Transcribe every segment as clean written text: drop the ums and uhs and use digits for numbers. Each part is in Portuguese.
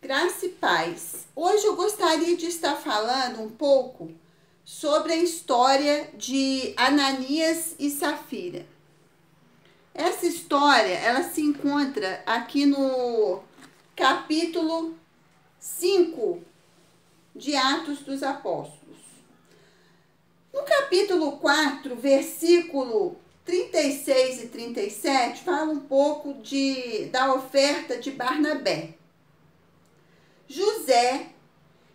Graça e paz. Hoje eu gostaria de estar falando um pouco sobre a história de Ananias e Safira. Essa história, ela se encontra aqui no capítulo 5 de Atos dos Apóstolos. No capítulo 4, versículo 36 e 37, fala um pouco da oferta de Barnabé. José,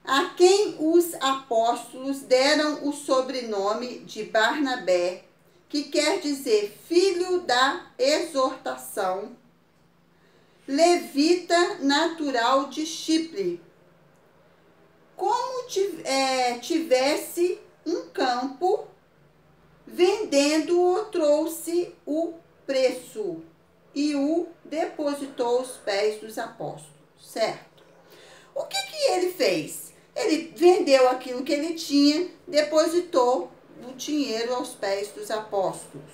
a quem os apóstolos deram o sobrenome de Barnabé, que quer dizer filho da exortação, levita natural de Chipre, como tivesse um campo, vendendo-o, trouxe o preço e o depositou aos pés dos apóstolos, certo? O que ele fez? Ele vendeu aquilo que ele tinha, depositou o dinheiro aos pés dos apóstolos.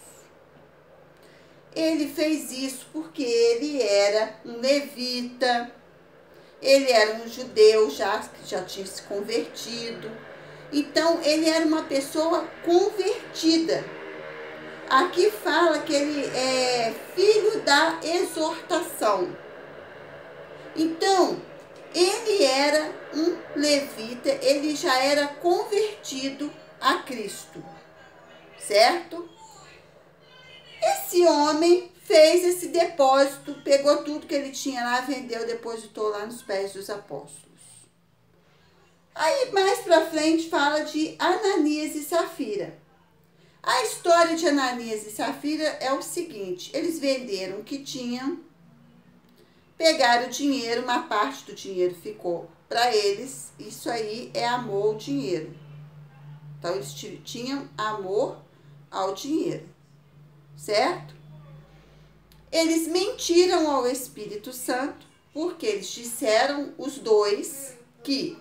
Ele fez isso porque ele era um levita, ele era um judeu que já tinha se convertido. Então, ele era uma pessoa convertida. Aqui fala que ele é filho da exortação. Então, ele era um levita, ele já era convertido a Cristo, certo? Esse homem fez esse depósito, pegou tudo que ele tinha lá, vendeu, depositou lá nos pés dos apóstolos. Aí, mais pra frente, fala de Ananias e Safira. A história de Ananias e Safira é o seguinte: eles venderam o que tinham, pegaram o dinheiro, uma parte do dinheiro ficou para eles. Isso aí é amor ao dinheiro. Então, eles tinham amor ao dinheiro, certo? Eles mentiram ao Espírito Santo, porque eles disseram, os dois, que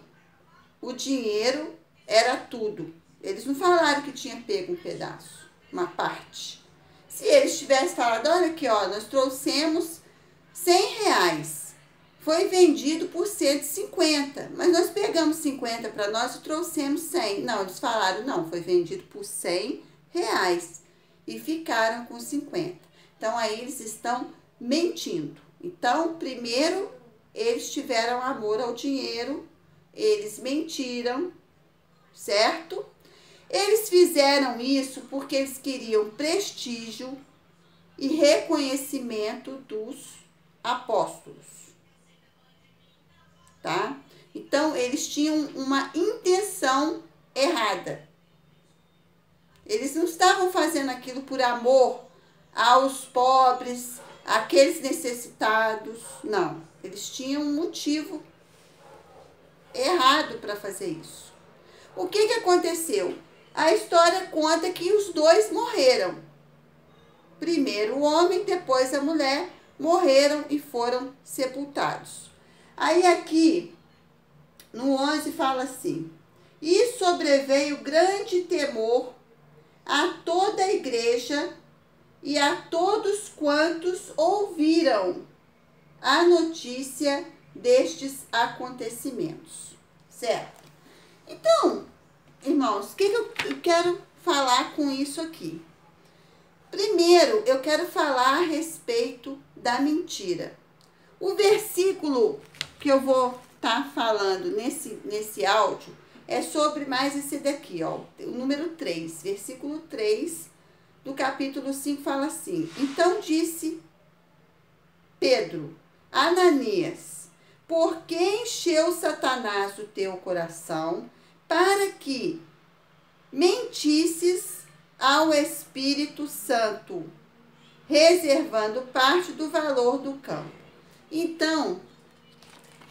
o dinheiro era tudo. Eles não falaram que tinha pego um pedaço, uma parte. Se eles tivessem falado, olha aqui, ó, nós trouxemos R$100, foi vendido por 150, mas nós pegamos 50 para nós e trouxemos 100. Não, eles falaram, não, foi vendido por R$100 e ficaram com 50. Então, aí eles estão mentindo. Então, primeiro, eles tiveram amor ao dinheiro, eles mentiram, certo? Eles fizeram isso porque eles queriam prestígio e reconhecimento dos apóstolos, tá? Então, eles tinham uma intenção errada. Eles não estavam fazendo aquilo por amor aos pobres, àqueles necessitados, não. Eles tinham um motivo errado para fazer isso. O que aconteceu? A história conta que os dois morreram. Primeiro o homem, depois a mulher, morreram e foram sepultados. Aí aqui, no 11, fala assim: e sobreveio grande temor a toda a igreja e a todos quantos ouviram a notícia destes acontecimentos, certo? Então, irmãos, o que eu quero falar com isso aqui? Primeiro, eu quero falar a respeito da mentira. O versículo que eu vou estar falando nesse áudio é sobre mais esse daqui, ó, o número 3, versículo 3 do capítulo 5 fala assim: então disse Pedro, Ananias, por que encheu Satanás o teu coração para que mentisses ao Espírito Santo, reservando parte do valor do campo? Então,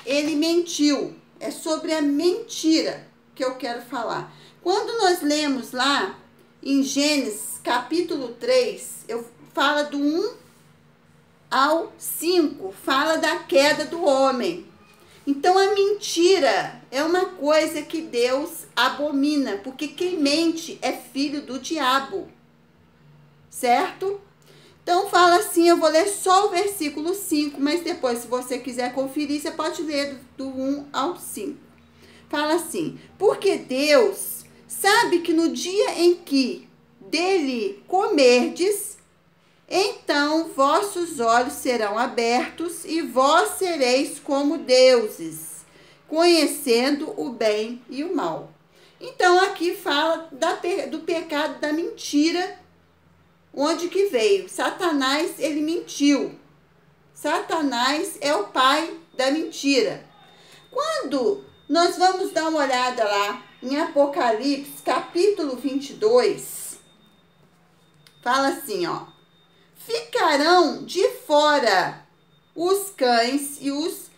ele mentiu. É sobre a mentira que eu quero falar. Quando nós lemos lá em Gênesis capítulo 3, fala do 1 ao 5, fala da queda do homem. Então, a mentira é uma coisa que Deus abomina, porque quem mente é filho do diabo, certo? Então fala assim, eu vou ler só o versículo 5, mas depois, se você quiser conferir, você pode ler do 1 ao 5. Fala assim: porque Deus sabe que no dia em que dele comerdes, então vossos olhos serão abertos e vós sereis como deuses, conhecendo o bem e o mal. Então aqui fala do pecado da mentira. Onde que veio? Satanás, ele mentiu. Satanás é o pai da mentira. Quando nós vamos dar uma olhada lá em Apocalipse, capítulo 22, fala assim, ó: ficarão de fora os cães e os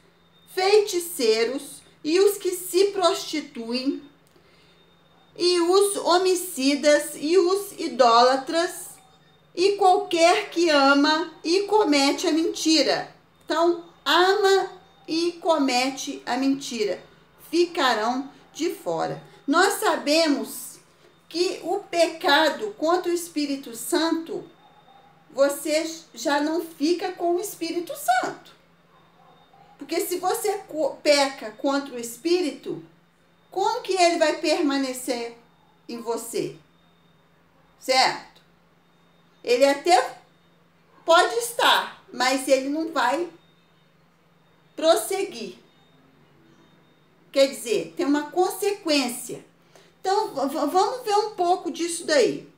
feiticeiros e os que se prostituem e os homicidas e os idólatras e qualquer que ama e comete a mentira. Então, ama e comete a mentira, ficarão de fora. Nós sabemos que o pecado contra o Espírito Santo, você já não fica com o Espírito Santo. Porque se você peca contra o Espírito, como que ele vai permanecer em você? Certo? Ele até pode estar, mas ele não vai prosseguir. Quer dizer, tem uma consequência. Então, vamos ver um pouco disso daí.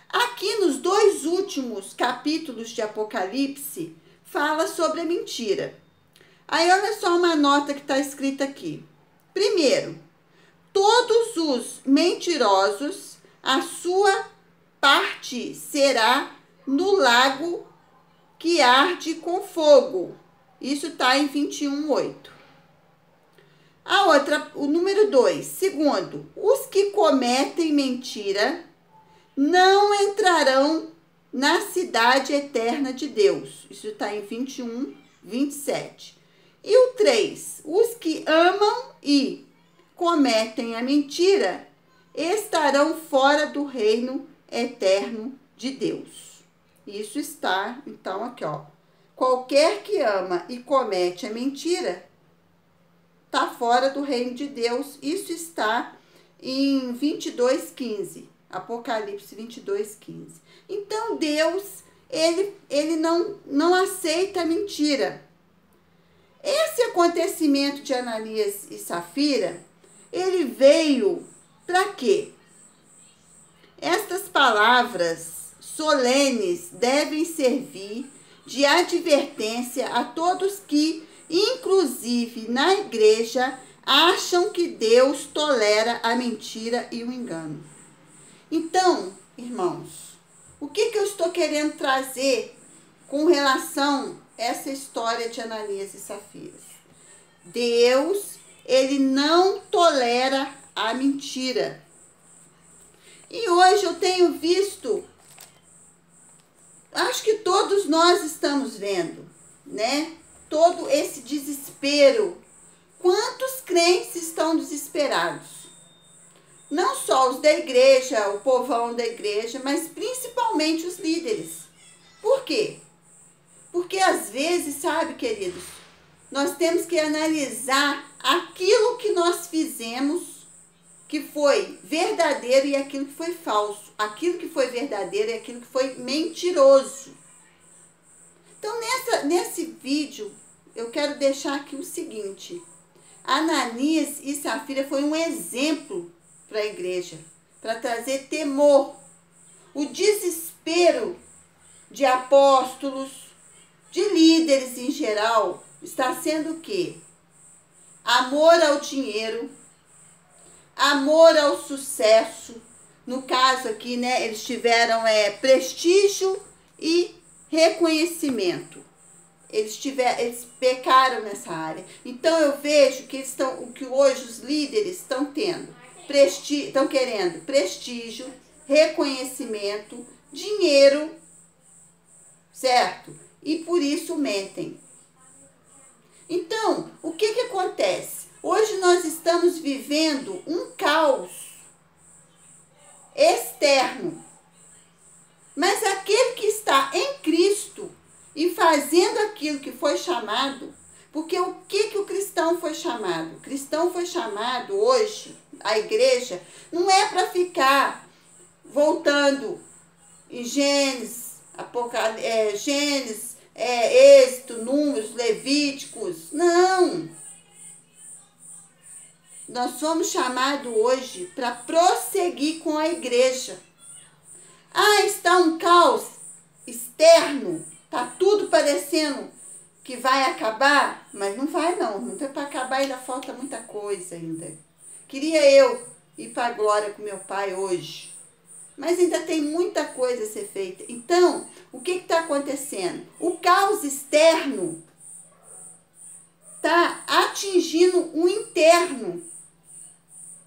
Aqui nos 2 últimos capítulos de Apocalipse, fala sobre a mentira. Aí, olha só uma nota que está escrita aqui. Primeiro, todos os mentirosos, a sua parte será no lago que arde com fogo. Isso está em 21:8. A outra, o número 2. Segundo, os que cometem mentira não entrarão na cidade eterna de Deus. Isso está em 21:27. E o 3. Os que amam e cometem a mentira estarão fora do reino eterno de Deus. Isso está, então, aqui, ó. Qualquer que ama e comete a mentira está fora do reino de Deus. Isso está em 22:15. Apocalipse 22:15. Então, Deus, ele não aceita a mentira. Esse acontecimento de Ananias e Safira, ele veio para quê? Estas palavras solenes devem servir de advertência a todos que, inclusive na igreja, acham que Deus tolera a mentira e o engano. Então, irmãos, o que eu estou querendo trazer com relação a essa história de Ananias e Safira? Deus, ele não tolera a mentira. E hoje eu tenho visto, acho que todos nós estamos vendo, né? Todo esse desespero. Quantos crentes estão desesperados? Não só os da igreja, o povão da igreja, mas principalmente os líderes. Por quê? Porque às vezes, sabe, queridos, nós temos que analisar aquilo que nós fizemos que foi verdadeiro e aquilo que foi falso. Aquilo que foi verdadeiro e aquilo que foi mentiroso. Então, nesse vídeo, eu quero deixar aqui o seguinte. Ananias e Safira foi um exemplo para a igreja, para trazer temor. O desespero de apóstolos, de líderes em geral, está sendo o quê? Amor ao dinheiro, amor ao sucesso. No caso aqui, né, eles tiveram prestígio e reconhecimento. Eles pecaram nessa área. Então eu vejo que que hoje os líderes estão querendo prestígio, reconhecimento, dinheiro, certo? E por isso mentem. Então, o que acontece? Hoje nós estamos vivendo um caos externo. Mas aquele que está em Cristo e fazendo aquilo que foi chamado, porque o que o cristão foi chamado? O cristão foi chamado hoje, a igreja, não é para ficar voltando em Gênesis, Êxodo, Números, Levíticos. Não! Nós somos chamados hoje para prosseguir com a igreja. Está um caos externo, está tudo parecendo que vai acabar, mas não vai não tem para acabar, ainda falta muita coisa ainda. Queria eu ir para a glória com meu pai hoje, mas ainda tem muita coisa a ser feita. Então, o que está acontecendo? O caos externo está atingindo o interno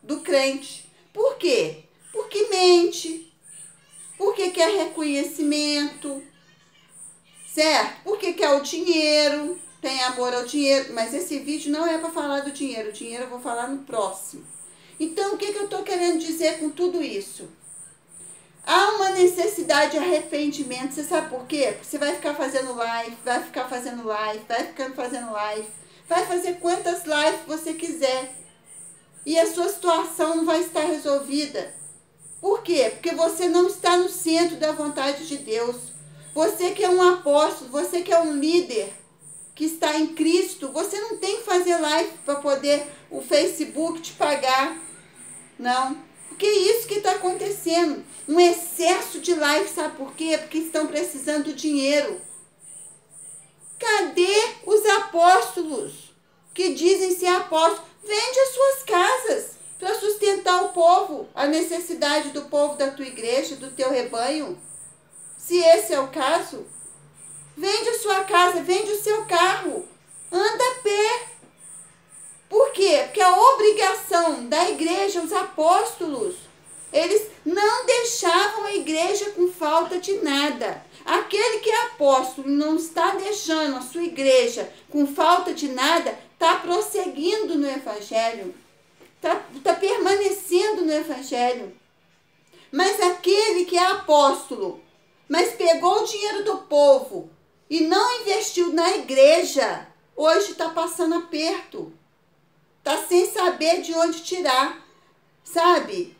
do crente. Por quê? Porque mente, porque quer reconhecimento, certo? Porque quer o dinheiro, tem amor ao dinheiro. Mas esse vídeo não é para falar do dinheiro. O dinheiro eu vou falar no próximo. Então, o que eu estou querendo dizer com tudo isso? Há uma necessidade de arrependimento. Você sabe por quê? Porque você vai ficar fazendo live, vai fazer quantas lives você quiser. E a sua situação não vai estar resolvida. Por quê? Porque você não está no centro da vontade de Deus. Você que é um apóstolo, você que é um líder, que está em Cristo, você não tem que fazer live para poder o Facebook te pagar. Não. Porque é isso que está acontecendo. Um excesso de live, sabe por quê? Porque estão precisando do dinheiro. Cadê os apóstolos que dizem ser apóstolos? Vende as suas casas para sustentar o povo, a necessidade do povo da tua igreja, do teu rebanho. Se esse é o caso, vende a sua casa, vende o seu carro, anda a pé. Por quê? Porque a obrigação da igreja, os apóstolos, eles não deixavam a igreja com falta de nada. Aquele que é apóstolo e não está deixando a sua igreja com falta de nada, está prosseguindo no evangelho, está permanecendo no evangelho. Mas aquele que é apóstolo, mas pegou o dinheiro do povo e não investiu na igreja, hoje está passando aperto. Está sem saber de onde tirar, sabe?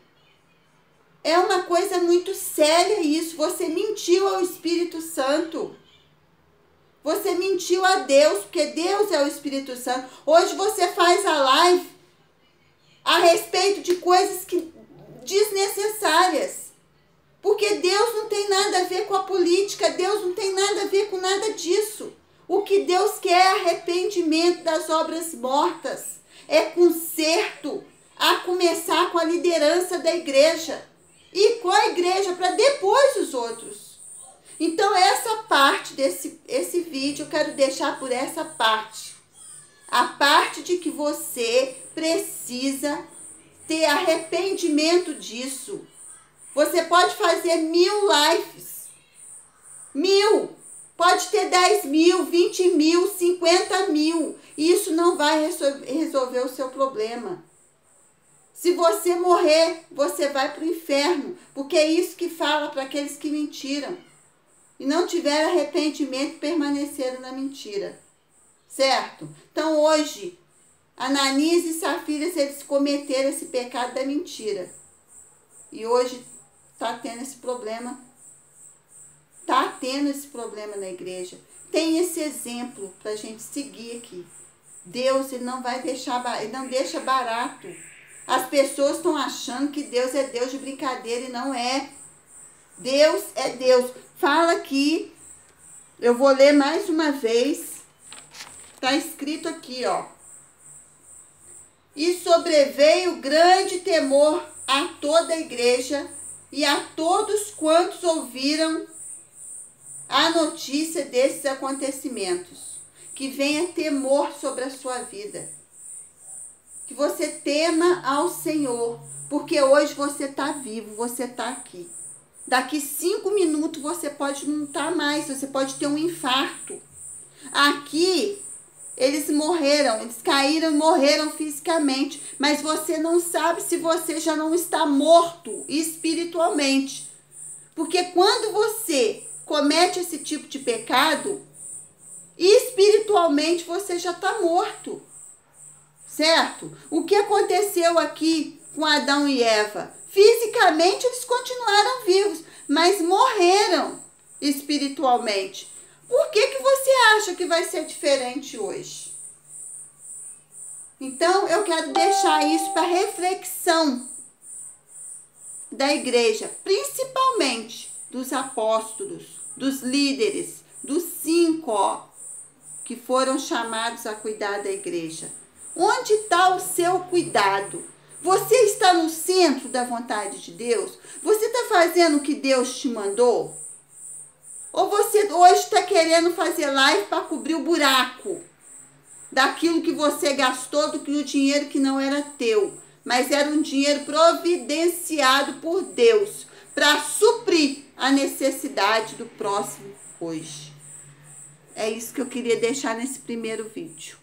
É uma coisa muito séria isso. Você mentiu ao Espírito Santo. Você mentiu a Deus, porque Deus é o Espírito Santo. Hoje você faz a live a respeito de coisas desnecessárias. Porque Deus não tem nada a ver com a política, Deus não tem nada a ver com nada disso. O que Deus quer é arrependimento das obras mortas, é conserto, a começar com a liderança da igreja e com a igreja para depois os outros. Então essa parte esse vídeo eu quero deixar por essa parte. A parte de que você precisa ter arrependimento disso. Você pode fazer 1000 lives. 1000. Pode ter 10 mil, 20 mil, 50 mil. E isso não vai resolver o seu problema. Se você morrer, você vai para o inferno. Porque é isso que fala para aqueles que mentiram. E não tiveram arrependimento e permaneceram na mentira. Certo? Então hoje, Ananias e Safira, eles cometeram esse pecado da mentira. E hoje está tendo esse problema. Está tendo esse problema na igreja. Tem esse exemplo para a gente seguir aqui. Deus, ele não vai deixar, ele não deixa barato. As pessoas estão achando que Deus é Deus de brincadeira e não é. Deus é Deus. Fala aqui, eu vou ler mais uma vez. Está escrito aqui, ó. E sobreveio grande temor a toda a igreja e a todos quantos ouviram a notícia desses acontecimentos. Que venha temor sobre a sua vida. Que você tema ao Senhor. Porque hoje você está vivo, você está aqui. Daqui 5 minutos você pode não estar mais, você pode ter um infarto. Aqui, eles morreram, eles caíram e morreram fisicamente. Mas você não sabe se você já não está morto espiritualmente. Porque quando você comete esse tipo de pecado, espiritualmente você já está morto, certo? O que aconteceu aqui com Adão e Eva? Fisicamente eles continuaram vivos, mas morreram espiritualmente. Por que você acha que vai ser diferente hoje? Então, eu quero deixar isso para reflexão da igreja, principalmente dos apóstolos, dos líderes, dos 5, que foram chamados a cuidar da igreja. Onde está o seu cuidado? Você está no centro da vontade de Deus? Você está fazendo o que Deus te mandou? Ou você hoje está querendo fazer live para cobrir o buraco daquilo que você gastou, do dinheiro que não era teu, mas era um dinheiro providenciado por Deus para suprir a necessidade do próximo hoje? É isso que eu queria deixar nesse primeiro vídeo.